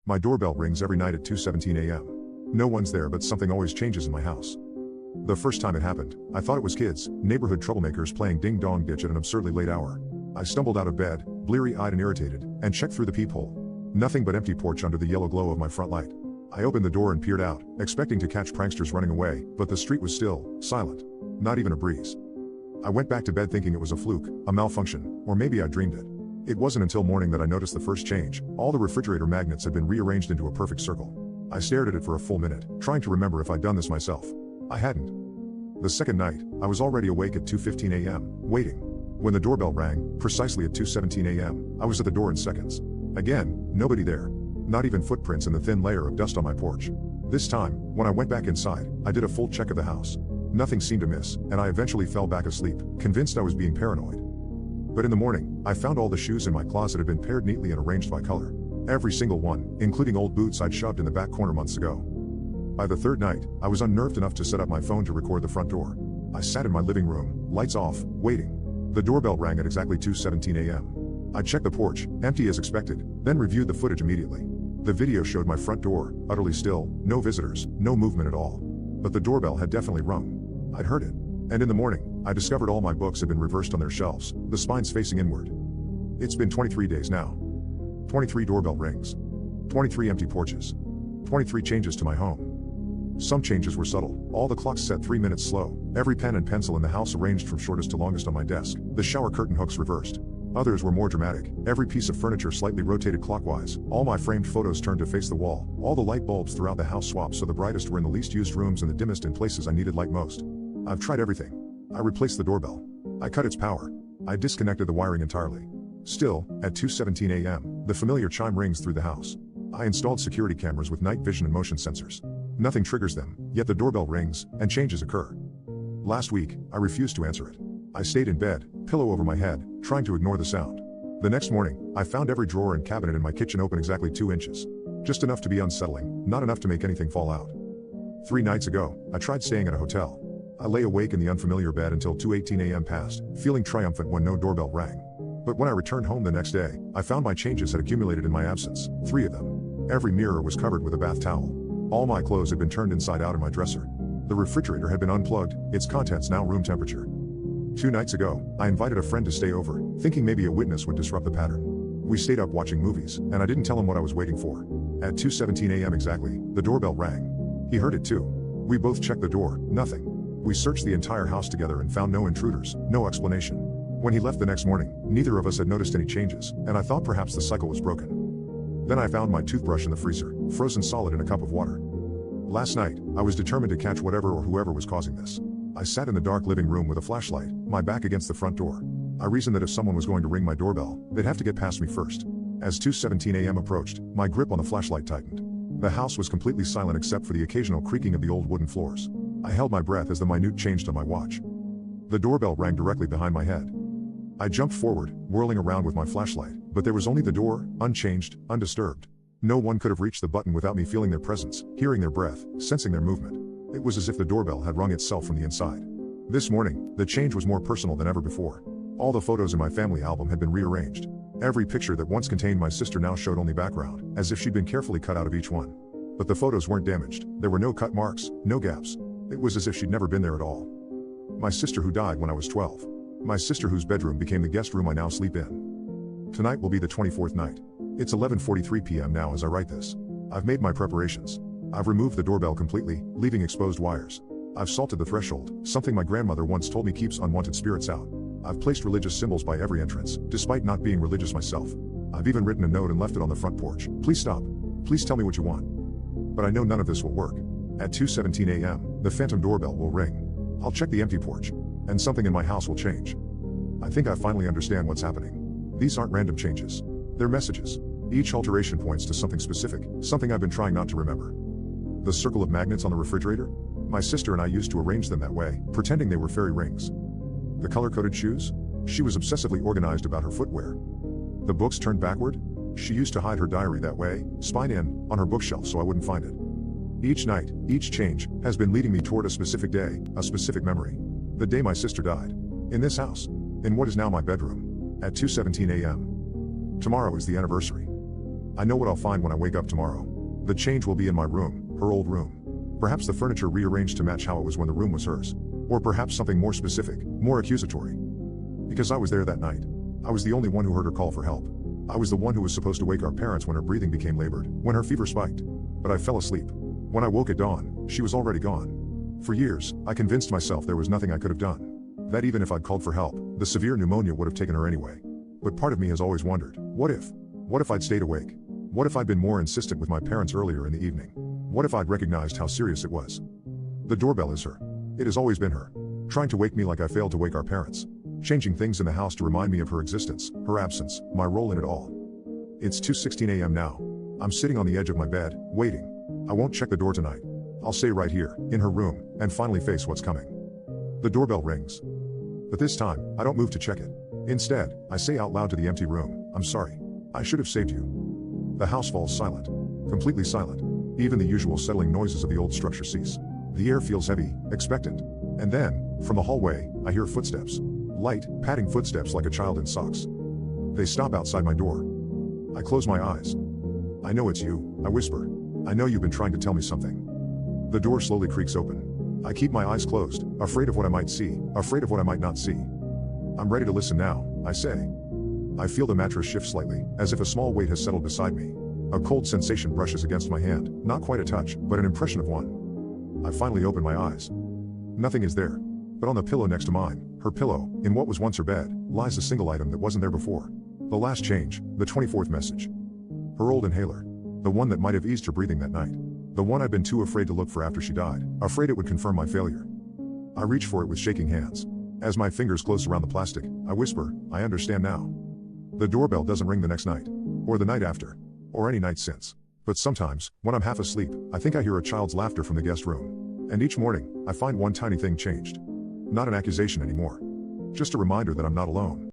My doorbell rings every night at 2:17 a.m. No one's there, but something always changes in my house. The first time it happened, I thought it was kids, neighborhood troublemakers playing ding-dong ditch at an absurdly late hour. I stumbled out of bed, bleary-eyed and irritated, and checked through the peephole. Nothing but empty porch under the yellow glow of my front light. I opened the door and peered out, expecting to catch pranksters running away, but the street was still, silent. Not even a breeze. I went back to bed thinking it was a fluke, a malfunction, or maybe I dreamed it. It wasn't until morning that I noticed the first change. All the refrigerator magnets had been rearranged into a perfect circle. I stared at it for a full minute, trying to remember if I'd done this myself. I hadn't. The second night, I was already awake at 2:15 a.m., waiting. When the doorbell rang, precisely at 2:17 a.m., I was at the door in seconds. Again, nobody there. Not even footprints in the thin layer of dust on my porch. This time, when I went back inside, I did a full check of the house. Nothing seemed amiss, and I eventually fell back asleep, convinced I was being paranoid. But in the morning, I found all the shoes in my closet had been paired neatly and arranged by color. Every single one, including old boots I'd shoved in the back corner months ago. By the third night, I was unnerved enough to set up my phone to record the front door. I sat in my living room, lights off, waiting. The doorbell rang at exactly 2:17 a.m. I checked the porch, empty as expected, then reviewed the footage immediately. The video showed my front door, utterly still, no visitors, no movement at all. But the doorbell had definitely rung. I'd heard it. And in the morning, I discovered all my books had been reversed on their shelves, the spines facing inward. It's been 23 days now. 23 doorbell rings. 23 empty porches. 23 changes to my home. Some changes were subtle, all the clocks set 3 minutes slow, every pen and pencil in the house arranged from shortest to longest on my desk, the shower curtain hooks reversed. Others were more dramatic, every piece of furniture slightly rotated clockwise, all my framed photos turned to face the wall, all the light bulbs throughout the house swapped so the brightest were in the least used rooms and the dimmest in places I needed light most. I've tried everything. I replaced the doorbell. I cut its power. I disconnected the wiring entirely. Still, at 2:17 a.m., the familiar chime rings through the house. I installed security cameras with night vision and motion sensors. Nothing triggers them, yet the doorbell rings, and changes occur. Last week, I refused to answer it. I stayed in bed, pillow over my head, trying to ignore the sound. The next morning, I found every drawer and cabinet in my kitchen open exactly 2 inches. Just enough to be unsettling, not enough to make anything fall out. 3 nights ago, I tried staying at a hotel. I lay awake in the unfamiliar bed until 2:18 a.m. passed, feeling triumphant when no doorbell rang. But when I returned home the next day, I found my changes had accumulated in my absence, 3 of them. Every mirror was covered with a bath towel. All my clothes had been turned inside out in my dresser. The refrigerator had been unplugged, its contents now room temperature. 2 nights ago, I invited a friend to stay over, thinking maybe a witness would disrupt the pattern. We stayed up watching movies, and I didn't tell him what I was waiting for. At 2:17 a.m. exactly, the doorbell rang. He heard it too. We both checked the door, nothing. We searched the entire house together and found no intruders, no explanation. When he left the next morning, neither of us had noticed any changes, and I thought perhaps the cycle was broken. Then I found my toothbrush in the freezer, frozen solid in a cup of water. Last night, I was determined to catch whatever or whoever was causing this. I sat in the dark living room with a flashlight, my back against the front door. I reasoned that if someone was going to ring my doorbell, they'd have to get past me first. As 2:17 a.m. approached, my grip on the flashlight tightened. The house was completely silent except for the occasional creaking of the old wooden floors. I held my breath as the minute changed on my watch. The doorbell rang directly behind my head. I jumped forward, whirling around with my flashlight, but there was only the door, unchanged, undisturbed. No one could have reached the button without me feeling their presence, hearing their breath, sensing their movement. It was as if the doorbell had rung itself from the inside. This morning, the change was more personal than ever before. All the photos in my family album had been rearranged. Every picture that once contained my sister now showed only background, as if she'd been carefully cut out of each one. But the photos weren't damaged. There were no cut marks, no gaps. It was as if she'd never been there at all. My sister who died when I was 12. My sister whose bedroom became the guest room I now sleep in. Tonight will be the 24th night. It's 11:43 p.m. now as I write this. I've made my preparations. I've removed the doorbell completely, leaving exposed wires. I've salted the threshold, something my grandmother once told me keeps unwanted spirits out. I've placed religious symbols by every entrance, despite not being religious myself. I've even written a note and left it on the front porch. Please stop. Please tell me what you want. But I know none of this will work. At 2:17 a.m., the phantom doorbell will ring. I'll check the empty porch. And something in my house will change. I think I finally understand what's happening. These aren't random changes. They're messages. Each alteration points to something specific, something I've been trying not to remember. The circle of magnets on the refrigerator? My sister and I used to arrange them that way, pretending they were fairy rings. The color-coded shoes? She was obsessively organized about her footwear. The books turned backward? She used to hide her diary that way, spine in, on her bookshelf so I wouldn't find it. Each night, each change, has been leading me toward a specific day, a specific memory. The day my sister died. In this house. In what is now my bedroom. At 2:17 a.m. Tomorrow is the anniversary. I know what I'll find when I wake up tomorrow. The change will be in my room, her old room. Perhaps the furniture rearranged to match how it was when the room was hers. Or perhaps something more specific, more accusatory. Because I was there that night. I was the only one who heard her call for help. I was the one who was supposed to wake our parents when her breathing became labored, when her fever spiked. But I fell asleep. When I woke at dawn, she was already gone. For years, I convinced myself there was nothing I could have done. That even if I'd called for help, the severe pneumonia would have taken her anyway. But part of me has always wondered, what if? What if I'd stayed awake? What if I'd been more insistent with my parents earlier in the evening? What if I'd recognized how serious it was? The doorbell is her. It has always been her. Trying to wake me like I failed to wake our parents. Changing things in the house to remind me of her existence, her absence, my role in it all. It's 2:16 a.m. now. I'm sitting on the edge of my bed, waiting. I won't check the door tonight. I'll stay right here, in her room, and finally face what's coming. The doorbell rings. But this time, I don't move to check it. Instead, I say out loud to the empty room, I'm sorry. I should have saved you. The house falls silent. Completely silent. Even the usual settling noises of the old structure cease. The air feels heavy, expectant. And then, from the hallway, I hear footsteps. Light, padding footsteps like a child in socks. They stop outside my door. I close my eyes. I know it's you, I whisper. I know you've been trying to tell me something. The door slowly creaks open. I keep my eyes closed, afraid of what I might see, afraid of what I might not see. I'm ready to listen now, I say. I feel the mattress shift slightly, as if a small weight has settled beside me. A cold sensation brushes against my hand, not quite a touch, but an impression of one. I finally open my eyes. Nothing is there. But on the pillow next to mine, her pillow, in what was once her bed, lies a single item that wasn't there before. The last change, the 24th message. Her old inhaler. The one that might have eased her breathing that night. The one I'd been too afraid to look for after she died, afraid it would confirm my failure. I reach for it with shaking hands. As my fingers close around the plastic, I whisper, I understand now. The doorbell doesn't ring the next night. Or the night after. Or any night since. But sometimes, when I'm half asleep, I think I hear a child's laughter from the guest room. And each morning, I find one tiny thing changed. Not an accusation anymore. Just a reminder that I'm not alone.